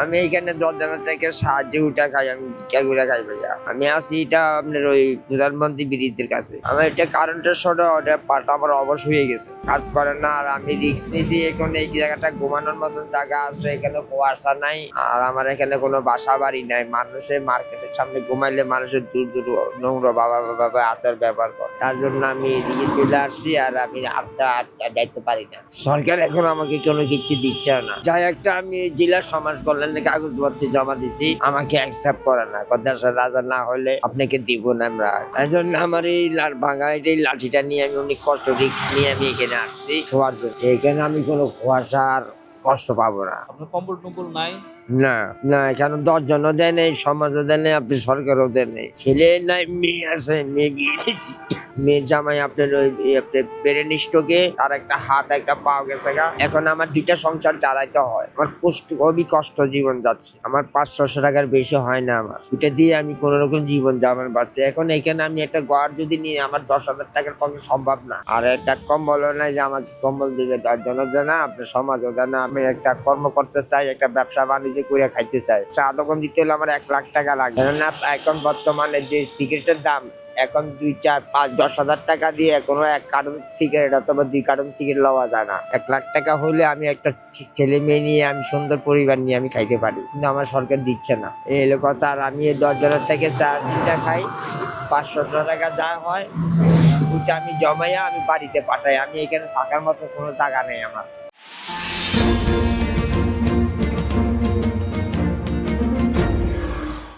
আমি এখানে 10 জনের থেকে সাহায্য উঠা খাই, আমি ভিক্ষা করে খাই ভাইয়া। আমি আছি এটা আপনার ওই প্রধানমন্ত্রী ব্রিজের কাছে। আমার এটা কারেন্টের শর্ট, ওটা পাটা আমার অবশ হয়ে গেছে, কাজ করে না। আর আমি রিস্ক নিয়েছি, এখন এই জায়গাটা ঘুমানোর মতন জায়গা আছে, এখানে কুয়াশা নাই। আর আমার এখানে কোনো বাসা বাড়ি নাই। মানুষের মার্কেটের সামনে ঘুমাইলে মানুষের দূর দূর নোংরা বাবা আচার ব্যবহার করে। তার জন্য আমি এদিকে চলে আসছি, আর আমি আটটা যাইতে পারি না। সরকার এখন আমাকে কোনো কিছু দিচ্ছে না। যাই একটা আমি জেলার সমাজ কল্যাণের কাগজপত্র জমা দিচ্ছি, আমাকে অ্যাকসেপ্ট করে না। দেশের রাজা না হলে আপনাকে দিব না আমরা। এই জন্য আমার এই ভাঙা এই লাঠিটা নিয়ে আমি অনেক কষ্ট রিস্ক নিয়ে আমি এখানে আসছি শোয়ার জন্য। এখানে আমি কোনো কুয়াশার কষ্ট পাবো না। আপনার কম্বল টম্বল নাই? না না, কেন 10 জনও দেয় নেই, সমাজও দেয় নেই, আপনি সরকারও দেয় নেই। ছেলে নাই, মেয়ে আছে, মেয়ে বিয়ে দিয়েছি। মেয়ে জামাই আপনার ওই আপনার ব্রেন স্ট্রোকে, আর একটা হাত একটা পাও গেছে গা। এখন আমার 2টা সংসার চালাইতে হয়। আমার খুবই কষ্ট জীবন যাচ্ছে। আমার 500 টাকার বেশি হয় না। আমার এটা দিয়ে আমি কোন রকম জীবন যাপন পাচ্ছি। এখন এখানে আমি একটা ঘর যদি নিয়ে আমার 10,000 টাকার পক্ষে সম্ভব না। আর একটা কম্বলও নাই যে আমাকে কম্বল দিবে। 10 জনও দেয় না, আপনার সমাজও দেয় না। আমি একটা কর্ম করতে চাই, একটা ব্যবসা বাণিজ্য করে খাইতে চাই। চা দোকান দিতে হলে আমার 1 লাখ টাকা লাগবে। কেননা এখন বর্তমানে যে সিগারেটের দাম, এখন 2, 4, 5, 10,000 টাকা দিয়ে কোনো 1 কার্টন সিগারেট অথবা 2 কার্টন সিগারেট লওয়া যায় না। 1 লাখ টাকা হলে আমি একটা ছেলে মেয়ে নিয়ে, আমি সুন্দর পরিবার নিয়ে আমি খাইতে পারি, কিন্তু আমার সরকার দিচ্ছে না। এই হলো কথা। আর আমি এই 10 জনের থেকে চা চিন্তা খাই, 500 টাকা যা হয় ওইটা আমি জমাইয়া আমি বাড়িতে পাঠাই। আমি এখানে থাকার মতো কোনো জায়গা নেই আমার।